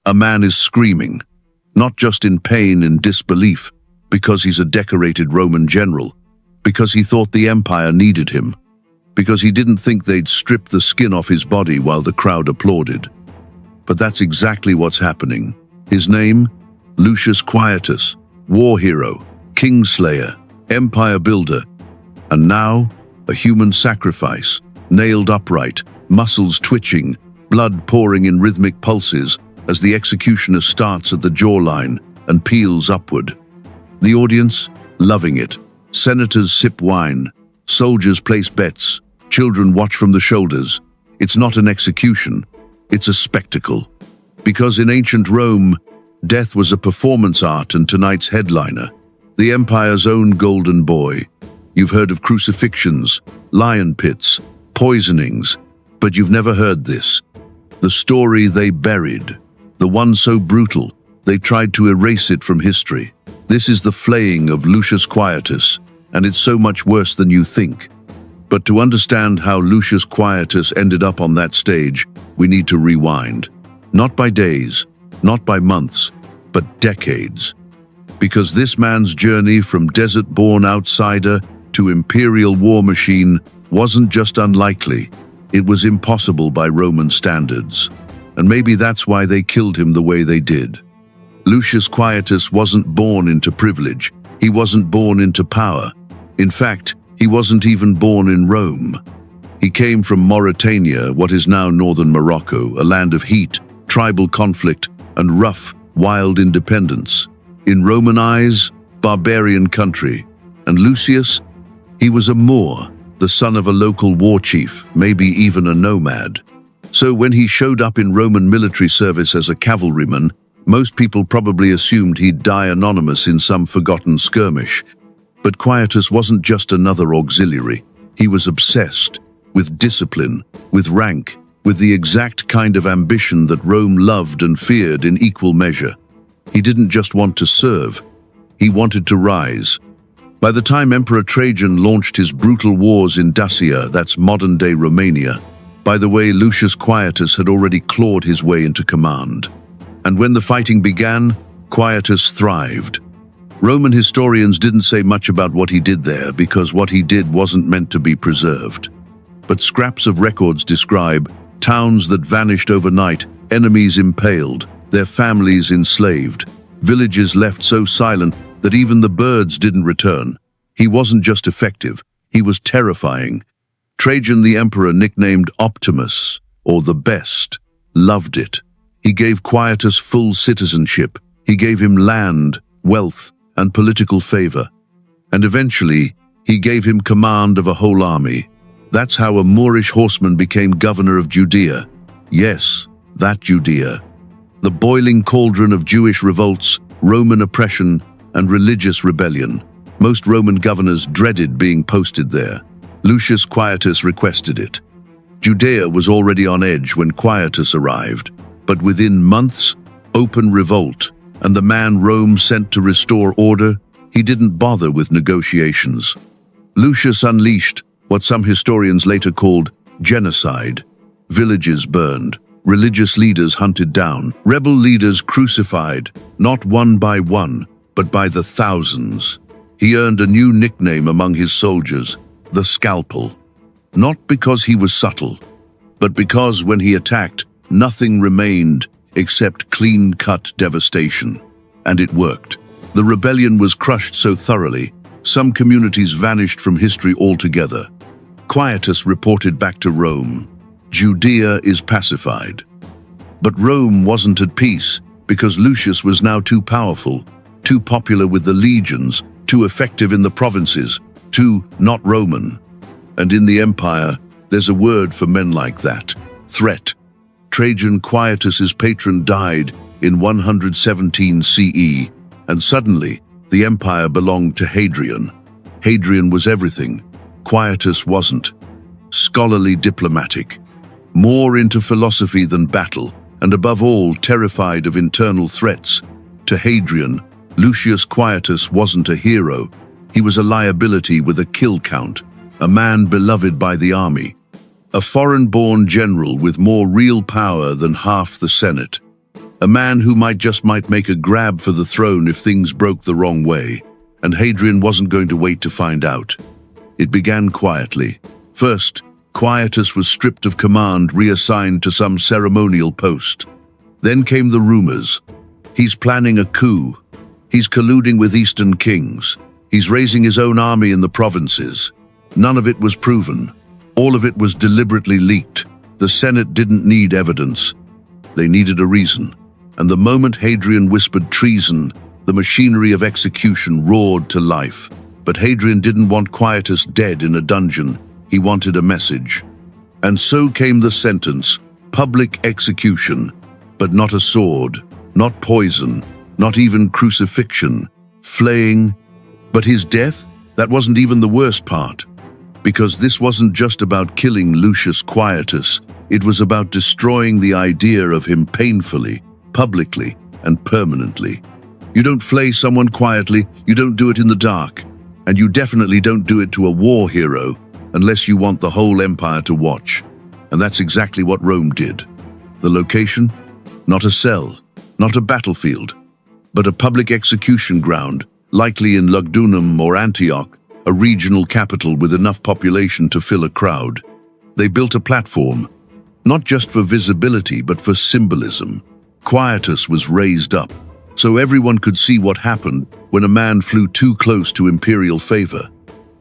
a man is screaming, not just in pain and disbelief, because he's a decorated Roman general, because he thought the empire needed him, because he didn't think they'd strip the skin off his body while the crowd applauded. But that's exactly what's happening. His name? Lucius Quietus, war hero, kingslayer, empire builder, and now a human sacrifice, nailed upright, muscles twitching, blood pouring in rhythmic pulses as the executioner starts at the jawline and peels upward. The audience, loving it. Senators sip wine, soldiers place bets, children watch from the shoulders. It's not an execution, it's a spectacle. Because in ancient Rome, death was a performance art, and tonight's headliner, the empire's own golden boy. You've heard of crucifixions, lion pits, poisonings, but you've never heard this. The story they buried, the one so brutal, they tried to erase it from history. This is the flaying of Lucius Quietus, and it's so much worse than you think. But to understand how Lucius Quietus ended up on that stage, we need to rewind. Not by days, not by months, but decades. Because this man's journey from desert-born outsider to imperial war machine wasn't just unlikely, it was impossible by Roman standards. And maybe that's why they killed him the way they did. Lucius Quietus wasn't born into privilege. He wasn't born into power. In fact, he wasn't even born in Rome. He came from Mauritania, what is now northern Morocco, a land of heat, tribal conflict, and rough, wild independence. In Roman eyes, barbarian country. And Lucius? He was a Moor, the son of a local war chief, maybe even a nomad. So when he showed up in Roman military service as a cavalryman, most people probably assumed he'd die anonymous in some forgotten skirmish. But Quietus wasn't just another auxiliary. He was obsessed with discipline, with rank, with the exact kind of ambition that Rome loved and feared in equal measure. He didn't just want to serve, he wanted to rise. By the time Emperor Trajan launched his brutal wars in Dacia, that's modern-day Romania, by the way, Lucius Quietus had already clawed his way into command. And when the fighting began, Quietus thrived. Roman historians didn't say much about what he did there because what he did wasn't meant to be preserved. But scraps of records describe towns that vanished overnight, enemies impaled, their families enslaved, villages left so silent that even the birds didn't return. He wasn't just effective, he was terrifying. Trajan the emperor, nicknamed Optimus, or the Best, loved it. He gave Quietus full citizenship. He gave him land, wealth, and political favor. And eventually, he gave him command of a whole army. That's how a Moorish horseman became governor of Judea. Yes, that Judea. The boiling cauldron of Jewish revolts, Roman oppression, and religious rebellion. Most Roman governors dreaded being posted there. Lucius Quietus requested it. Judea was already on edge when Quietus arrived, but within months, open revolt, and the man Rome sent to restore order, he didn't bother with negotiations. Lucius unleashed what some historians later called genocide. Villages burned, religious leaders hunted down, rebel leaders crucified, not one by one, but by the thousands. He earned a new nickname among his soldiers, the Scalpel. Not because he was subtle, but because when he attacked, nothing remained except clean-cut devastation. And it worked. The rebellion was crushed so thoroughly, some communities vanished from history altogether. Quietus reported back to Rome, Judea is pacified. But Rome wasn't at peace because Lucius was now too powerful, too popular with the legions, too effective in the provinces, too not Roman. And in the empire, there's a word for men like that, threat. Trajan, Quietus's patron, died in 117 CE, and suddenly the empire belonged to Hadrian. Hadrian was everything. Quietus wasn't. Scholarly, diplomatic, more into philosophy than battle, and above all, terrified of internal threats. To Hadrian, Lucius Quietus wasn't a hero. He was a liability with a kill count, a man beloved by the army, a foreign-born general with more real power than half the Senate. A man who might make a grab for the throne if things broke the wrong way. And Hadrian wasn't going to wait to find out. It began quietly. First, Quietus was stripped of command, reassigned to some ceremonial post. Then came the rumors. He's planning a coup. He's colluding with Eastern kings. He's raising his own army in the provinces. None of it was proven. All of it was deliberately leaked. The Senate didn't need evidence. They needed a reason. And the moment Hadrian whispered treason, the machinery of execution roared to life. But Hadrian didn't want Quietus dead in a dungeon. He wanted a message. And so came the sentence, public execution. But not a sword, not poison, not even crucifixion, flaying. But his death, that wasn't even the worst part. Because this wasn't just about killing Lucius Quietus, it was about destroying the idea of him painfully, publicly, and permanently. You don't flay someone quietly, you don't do it in the dark, and you definitely don't do it to a war hero unless you want the whole empire to watch. And that's exactly what Rome did. The location? Not a cell, not a battlefield, but a public execution ground, likely in Lugdunum or Antioch, a regional capital with enough population to fill a crowd. They built a platform, not just for visibility but for symbolism. Quietus was raised up, so everyone could see what happened when a man flew too close to imperial favor.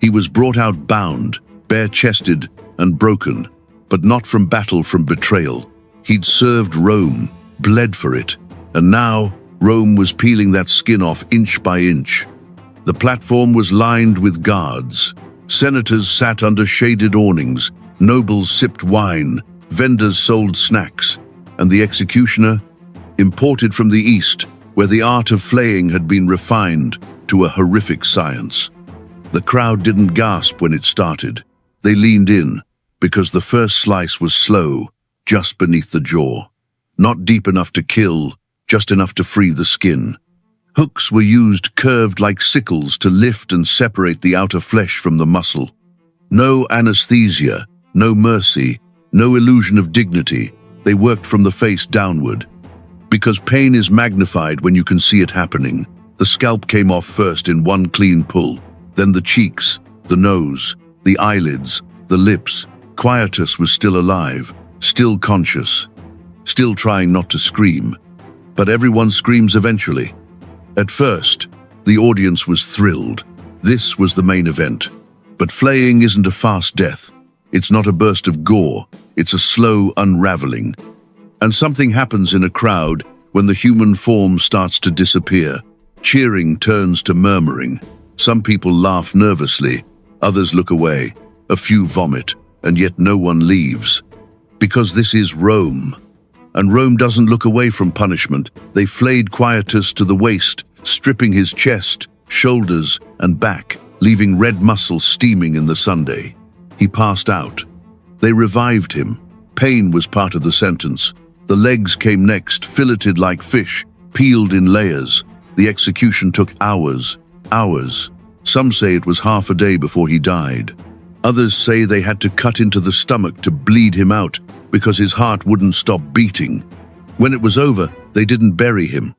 He was brought out bound, bare-chested and broken, but not from battle, from betrayal. He'd served Rome, bled for it, and now Rome was peeling that skin off inch by inch. The platform was lined with guards. Senators sat under shaded awnings, nobles sipped wine, vendors sold snacks, and the executioner, imported from the East, where the art of flaying had been refined to a horrific science. The crowd didn't gasp when it started. They leaned in, because the first slice was slow, just beneath the jaw. Not deep enough to kill, just enough to free the skin. Hooks were used, curved like sickles, to lift and separate the outer flesh from the muscle. No anesthesia, no mercy, no illusion of dignity. They worked from the face downward. Because pain is magnified when you can see it happening. The scalp came off first in one clean pull, then the cheeks, the nose, the eyelids, the lips. Quietus was still alive, still conscious, still trying not to scream. But everyone screams eventually. At first, the audience was thrilled. This was the main event. But flaying isn't a fast death. It's not a burst of gore. It's a slow unraveling. And something happens in a crowd when the human form starts to disappear. Cheering turns to murmuring. Some people laugh nervously. Others look away. A few vomit. And yet no one leaves. Because this is Rome. And Rome doesn't look away from punishment. They flayed Quietus to the waist, stripping his chest, shoulders, and back, leaving red muscle steaming in the Sunday. He passed out. They revived him. Pain was part of the sentence. The legs came next, filleted like fish, peeled in layers. The execution took hours. Some say it was half a day before he died. Others say they had to cut into the stomach to bleed him out because his heart wouldn't stop beating. When it was over, they didn't bury him.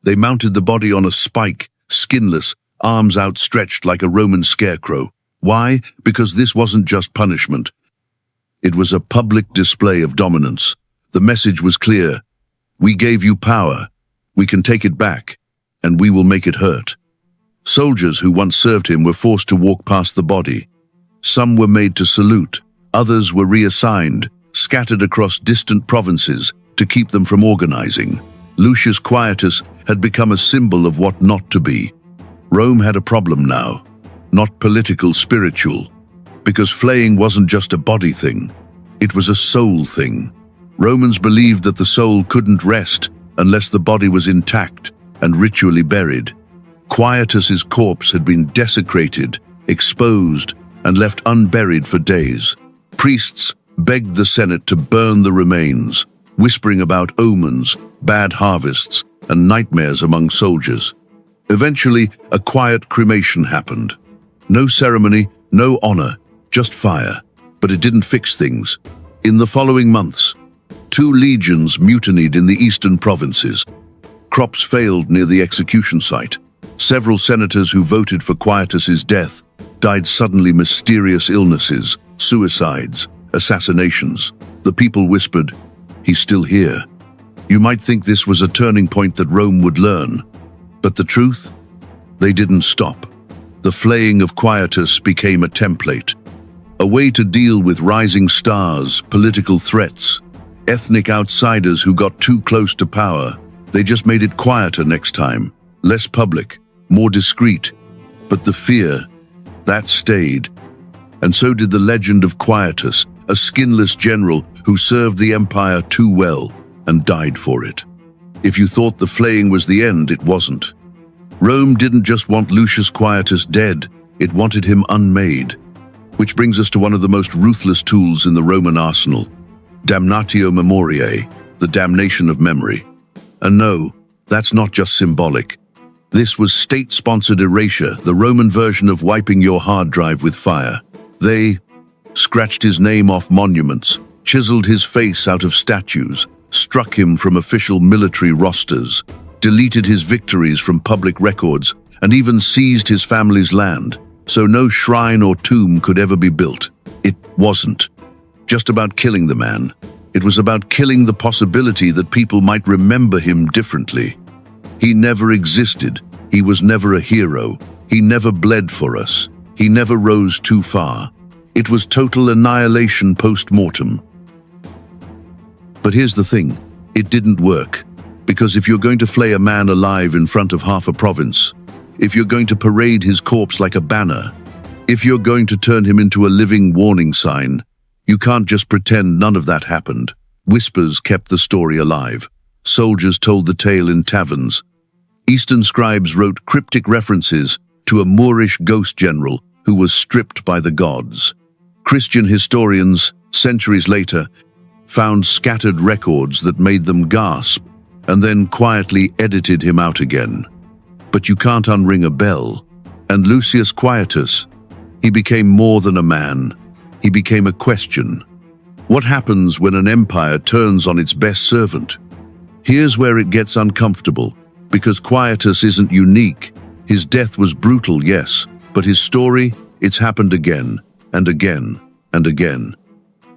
They mounted the body on a spike, skinless, arms outstretched like a Roman scarecrow. Why? Because this wasn't just punishment. It was a public display of dominance. The message was clear. We gave you power. We can take it back, and we will make it hurt. Soldiers who once served him were forced to walk past the body. Some were made to salute. Others were reassigned, scattered across distant provinces to keep them from organizing. Lucius Quietus had become a symbol of what not to be. Rome had a problem now. Not political, spiritual. Because flaying wasn't just a body thing. It was a soul thing. Romans believed that the soul couldn't rest unless the body was intact and ritually buried. Quietus's corpse had been desecrated, exposed, and left unburied for days. Priests begged the Senate to burn the remains, whispering about omens, bad harvests, and nightmares among soldiers. Eventually, a quiet cremation happened. No ceremony, no honor, just fire. But it didn't fix things. In the following months, 2 legions mutinied in the eastern provinces. Crops failed near the execution site. Several senators who voted for Quietus's death died suddenly mysterious illnesses, suicides, assassinations. The people whispered, "He's still here." You might think this was a turning point that Rome would learn. But the truth? They didn't stop. The flaying of Quietus became a template, a way to deal with rising stars, political threats, ethnic outsiders who got too close to power. They just made it quieter next time, less public, more discreet. But the fear, that stayed. And so did the legend of Quietus, a skinless general who served the empire too well and died for it. If you thought the flaying was the end, it wasn't. Rome didn't just want Lucius Quietus dead, it wanted him unmade. Which brings us to one of the most ruthless tools in the Roman arsenal, damnatio memoriae, the damnation of memory. And no, that's not just symbolic. This was state-sponsored erasure, the Roman version of wiping your hard drive with fire. They scratched his name off monuments, chiseled his face out of statues, struck him from official military rosters, deleted his victories from public records, and even seized his family's land, so no shrine or tomb could ever be built. It wasn't just about killing the man. It was about killing the possibility that people might remember him differently. He never existed. He was never a hero. He never bled for us. He never rose too far. It was total annihilation post-mortem. But here's the thing, it didn't work. Because if you're going to flay a man alive in front of half a province, if you're going to parade his corpse like a banner, if you're going to turn him into a living warning sign, you can't just pretend none of that happened. Whispers kept the story alive. Soldiers told the tale in taverns. Eastern scribes wrote cryptic references to a Moorish ghost general who was stripped by the gods. Christian historians, centuries later, found scattered records that made them gasp, and then quietly edited him out again. But you can't unring a bell. And Lucius Quietus, he became more than a man. He became a question. What happens when an empire turns on its best servant? Here's where it gets uncomfortable, because Quietus isn't unique. His death was brutal, yes, but his story, it's happened again, and again, and again.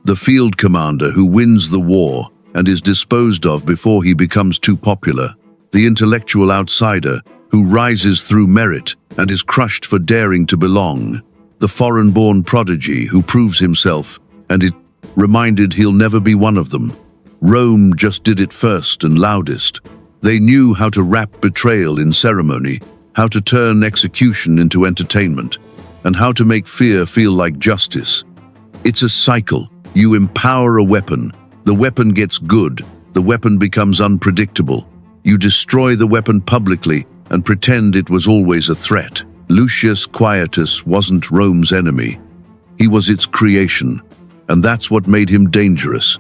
The field commander who wins the war and is disposed of before he becomes too popular. The intellectual outsider who rises through merit and is crushed for daring to belong. The foreign-born prodigy who proves himself and is reminded he'll never be one of them. Rome just did it first and loudest. They knew how to wrap betrayal in ceremony, how to turn execution into entertainment, and how to make fear feel like justice. It's a cycle. You empower a weapon. The weapon gets good. The weapon becomes unpredictable. You destroy the weapon publicly and pretend it was always a threat. Lucius Quietus wasn't Rome's enemy. He was its creation, and that's what made him dangerous.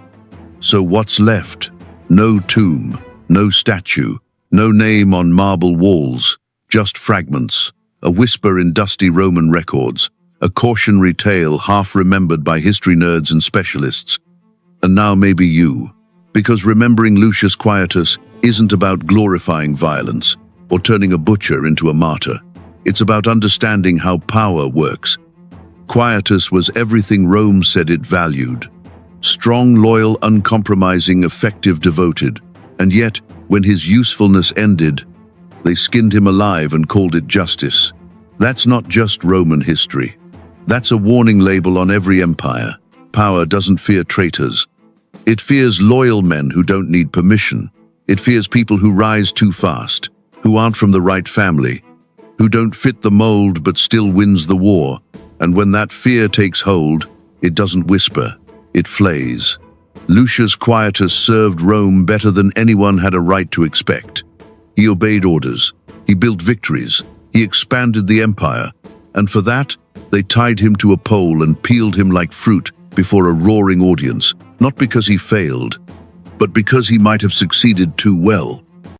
So what's left? No tomb, no statue, no name on marble walls, just fragments, a whisper in dusty Roman records, a cautionary tale half remembered by history nerds and specialists. And now maybe you, because remembering Lucius Quietus isn't about glorifying violence or turning a butcher into a martyr. It's about understanding how power works. Quietus was everything Rome said it valued. Strong, loyal, uncompromising, effective, devoted. And yet, when his usefulness ended, they skinned him alive and called it justice. That's not just Roman history. That's a warning label on every empire. Power doesn't fear traitors. It fears loyal men who don't need permission. It fears people who rise too fast, who aren't from the right family, who don't fit the mold but still wins the war. And when that fear takes hold, it doesn't whisper, it flays. Lucius Quietus served Rome better than anyone had a right to expect. He obeyed orders, he built victories, he expanded the empire, and for that, they tied him to a pole and peeled him like fruit before a roaring audience, not because he failed, but because he might have succeeded too well.